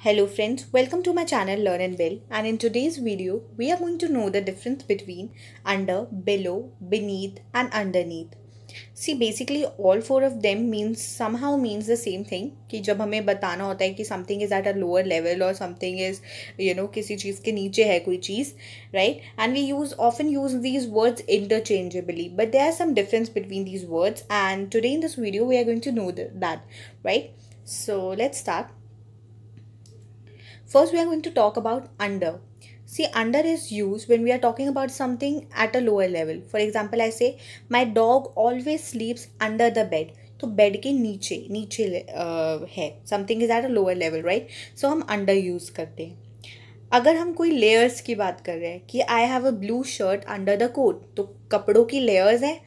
Hello friends, welcome to my channel Learn and Build, and in today's video we are going to know the difference between under, below, beneath and underneath. See, basically all four of them means the same thing कि जब हमें बताना होता है कि something is at a lower level or something is किसी चीज़ के नीचे है कोई चीज़, right? And we often use these words interchangeably, but there are some difference between these words, and today in this video we are going to know that, right? So let's start. First, we are going to talk about under. See, under is used when we are talking about something at a lower level. For example, I say, my dog always sleeps under the bed. तो bed के नीचे नीचे है, something is at a lower level, right? So हम under use करते हैं. अगर हम कोई लेयर्स की बात कर रहे हैं कि I have a blue shirt under the coat, तो कपड़ों की लेयर्स हैं,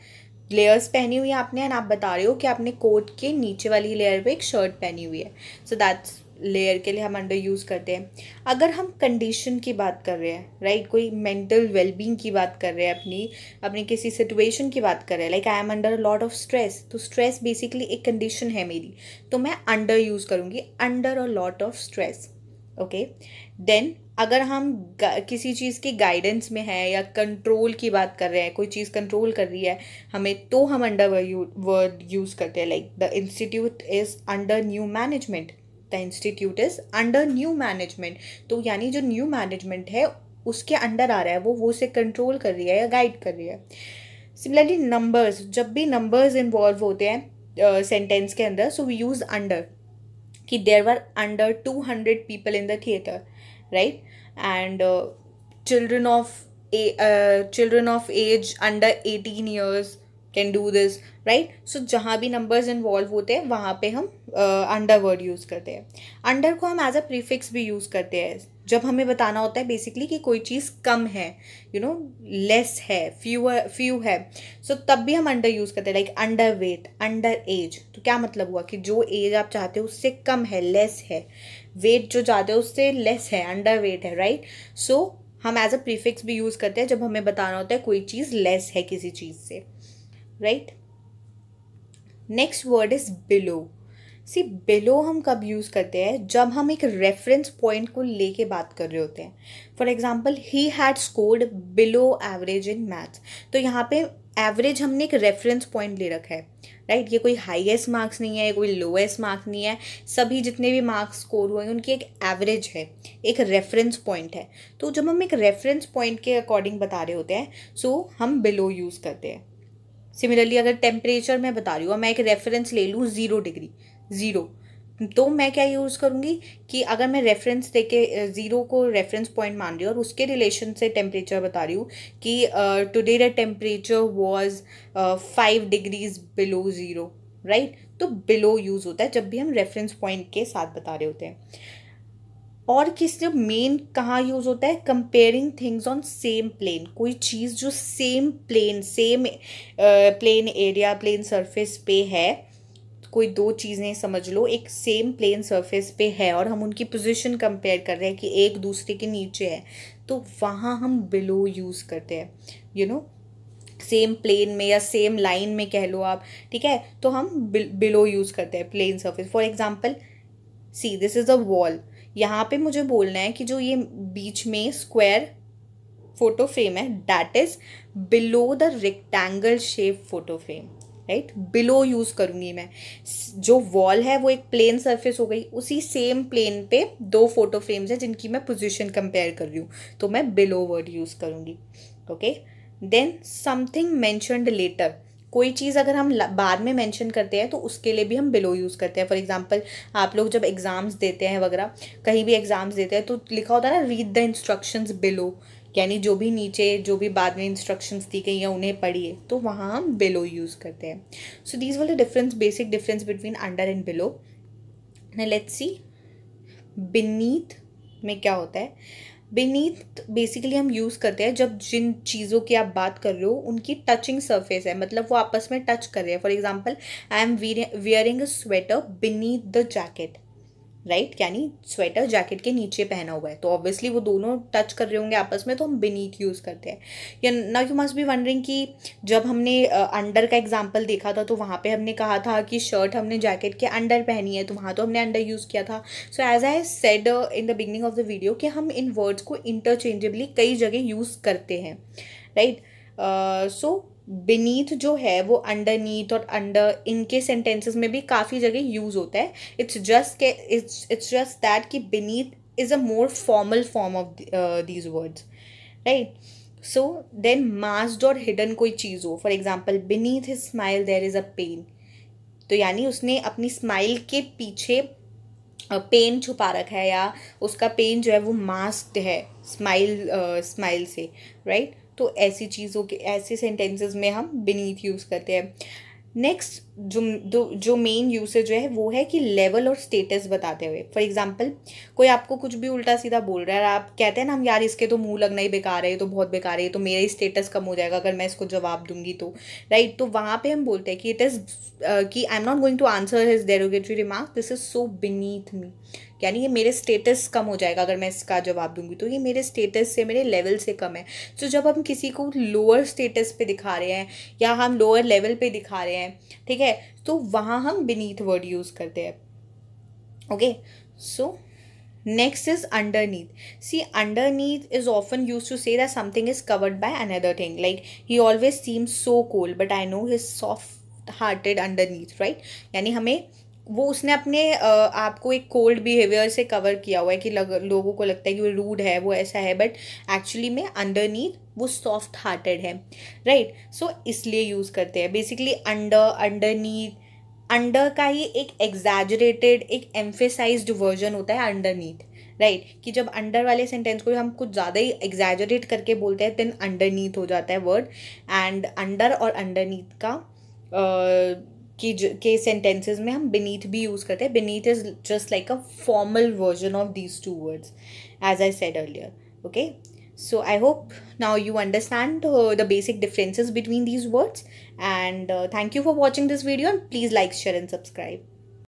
लेयर्स पहनी हुई है आपने, एंड आप बता रहे हो कि आपने कोट के नीचे वाली लेयर पे एक शर्ट पहनी हुई है. सो दैट्स लेयर के लिए हम अंडर यूज़ करते हैं. अगर हम कंडीशन की बात कर रहे हैं, राइट, कोई मेंटल वेलबींग की बात कर रहे हैं, अपनी किसी सिचुएशन की बात कर रहे हैं, like I am under lot of stress, तो स्ट्रेस बेसिकली एक कंडीशन है मेरी, तो मैं अंडर यूज़ करूँगी, under a lot of stress. Okay. Then अगर हम किसी चीज़ की गाइडेंस में है या कंट्रोल की बात कर रहे हैं, कोई चीज़ कंट्रोल कर रही है हमें, तो हम अंडर वर्ड यूज़ करते हैं, like the institute is under new management. The institute is under new management, तो यानी जो न्यू मैनेजमेंट है उसके अंडर आ रहा है, वो उसे कंट्रोल कर रही है या गाइड कर रही है. सिमिलरली नंबर्स, जब भी नंबर्स इन्वॉल्व होते हैं सेंटेंस के अंदर, सो वी यूज़ अंडर, कि there were under 200 people in the theatre, right? And children of age under 18 years can do this, right? So जहाँ भी नंबर्स इन्वॉल्व होते हैं वहाँ पे हम अंडर वर्ड यूज़ करते हैं. अंडर को हम एज अ प्रीफिक्स भी यूज़ करते हैं जब हमें बताना होता है बेसिकली कि कोई चीज़ कम है, लेस है, फ्यू है, सो तब भी हम अंडर यूज़ करते हैं, like under weight, under as. तो क्या मतलब हुआ कि जो एज आप चाहते हो उससे कम है, लेस है. वेट जो चाहते हो उससे लेस है, अंडर वेट है, राइट? सो हम एज अ प्रीफिक्स भी यूज़ करते हैं जब हमें बताना होता है कोई चीज़ लेस है किसी चीज़ से, right? Next word is below. See, below हम कब यूज़ करते हैं? जब हम एक रेफरेंस पॉइंट को लेके बात कर रहे होते हैं. For example, he had scored below average in maths. तो यहाँ पे एवरेज हमने एक रेफरेंस पॉइंट ले रखा है, राइट? ये कोई हाईएस्ट मार्क्स नहीं है, कोई लोएस्ट मार्क्स नहीं है, सभी जितने भी मार्क्स स्कोर हुए उनकी एक एवरेज है, एक रेफरेंस पॉइंट है. तो जब हम एक रेफरेंस पॉइंट के अकॉर्डिंग बता रहे होते हैं, सो हम बिलो यूज़ करते हैं. सिमिलरली अगर टेम्परेचर मैं बता रही हूँ, मैं एक रेफरेंस ले लूँ 0 डिग्री, 0, तो मैं क्या यूज़ करूँगी कि अगर मैं रेफरेंस देके 0 को रेफरेंस पॉइंट मान रही हूँ और उसके रिलेशन से टेम्परेचर बता रही हूँ कि today the temperature was 5 degrees below 0, right? तो बिलो यूज़ होता है जब भी हम रेफरेंस पॉइंट के साथ बता रहे होते हैं. और किस जो मेन कहाँ यूज़ होता है? Comparing things on same plane. कोई चीज़ जो same plane area, plane surface पे है, कोई दो चीज़ें समझ लो, एक सेम प्लेन सरफेस पे है और हम उनकी पोजीशन कंपेयर कर रहे हैं कि एक दूसरे के नीचे है, तो वहाँ हम बिलो यूज़ करते हैं, सेम प्लेन में या सेम लाइन में कह लो आप, ठीक है? तो हम बिलो यूज़ करते हैं plane surface. For example, see this is a wall. यहाँ पे मुझे बोलना है कि जो ये बीच में स्क्वायर फोटो फ्रेम है, that is below the rectangle shape photo frame, right? Below use करूँगी मैं. जो वॉल है वो एक प्लेन सरफेस हो गई, उसी सेम प्लेन पे दो फोटो फ्रेम्स हैं जिनकी मैं पोजीशन कंपेयर कर रही हूँ, तो मैं बिलो वर्ड यूज़ करूँगी. Okay. Then something mentioned later. कोई चीज़ अगर हम बाद में मेंशन करते हैं तो उसके लिए भी हम बिलो यूज़ करते हैं. फॉर एग्जांपल, आप लोग जब एग्ज़ाम्स देते हैं वगैरह, कहीं भी एग्ज़ाम्स देते हैं तो लिखा होता है ना, रीड द इंस्ट्रक्शंस बिलो, यानी जो भी नीचे जो भी बाद में इंस्ट्रक्शंस दी गई हैं उन्हें पढ़िए, तो वहाँ हम बिलो यूज़ करते हैं. So these were the difference, basic difference between under and below. Let's see beneath में क्या होता है. बीनीथ बेसिकली हम यूज़ करते हैं जब जिन चीज़ों की आप बात कर रहे हो उनकी टचिंग सरफेस है, मतलब वो आपस में टच कर रहे हैं. For example, I am wearing a sweater beneath the jacket, right, यानी स्वेटर जैकेट के नीचे पहना हुआ है, तो ऑब्वियसली वो दोनों टच कर रहे होंगे आपस में, तो हम बीनीथ यूज़ करते हैं। या now you must be wondering कि जब हमने अंडर का एग्जांपल देखा था तो वहाँ पे हमने कहा था कि शर्ट हमने जैकेट के अंडर पहनी है, तो वहाँ तो हमने अंडर यूज़ किया था। So as I said in the beginning of the video कि हम इन वर्ड्स को इंटरचेंजेबली कई जगह यूज़ करते हैं, राइट। सो बीनीथ जो है वो अंडरनीथ और अंडर, इनके सेंटेंसेस में भी काफ़ी जगह यूज़ होता है। इट्स जस्ट दैट कि beneath is a more formal form of these words, right. So then masked और हिडन कोई चीज़ हो, for example beneath his smile there is a pain, तो यानी उसने अपनी स्माइल के पीछे पेन छुपा रखा है, या उसका पेन जो है वो मास्क्ड है स्माइल से, राइट। तो ऐसी चीज़ों के, ऐसे सेंटेंसेस में हम बीनीथ यूज़ करते हैं। नेक्स्ट जो मेन यूसेज है वो है कि लेवल और स्टेटस बताते हुए। फॉर एग्जांपल कोई आपको कुछ भी उल्टा सीधा बोल रहा है, आप कहते हैं ना हम यार इसके तो मुंह लगना ही बेकार है, ये तो बहुत बेकार है, तो मेरा ही स्टेटस कम हो जाएगा अगर मैं इसको जवाब दूंगी तो, राइट। तो वहाँ पे हम बोलते हैं कि इट इज़ कि I am not going to answer his derogatory remark, this is so beneath me, यानी ये मेरे स्टेटस कम हो जाएगा अगर मैं इसका जवाब दूंगी, तो ये मेरे स्टेटस से, मेरे लेवल से कम है। तो जब हम किसी को लोअर स्टेटस पे दिखा रहे हैं या हम लोअर लेवल पे दिखा रहे हैं, ठीक है, तो वहाँ हम बीनीथ वर्ड यूज़ करते हैं। Okay, so next is underneath. See, underneath is often used to say that something is covered by another thing. Like, he always seems so cool, but I know he's soft hearted underneath, right? यानी हमें वो उसने अपने आपको एक cold behaviour से cover किया हुआ है कि लोगों को लगता है कि वो रूड है, वो ऐसा है, बट एक्चुअली में अंडरनीथ वो सॉफ्ट हार्टेड है, राइट। सो इसलिए यूज़ करते हैं बेसिकली अंडरनीथ। अंडर का ही एक एग्जैजरेटेड, एक एम्फेसाइज्ड वर्जन होता है अंडरनीथ, राइट। कि जब अंडर वाले सेंटेंस को हम कुछ ज़्यादा ही एग्जैजरेट करके बोलते हैं देन अंडरनीथ हो जाता है वर्ड। एंड अंडर और अंडरनीथ का के सेंटेंसेस में हम बीनीथ भी यूज़ करते हैं। Beneath is just like a formal version of these two words as I said earlier, okay. So I hope now you understand the basic differences between these words, and thank you for watching this video, and please like, share and subscribe.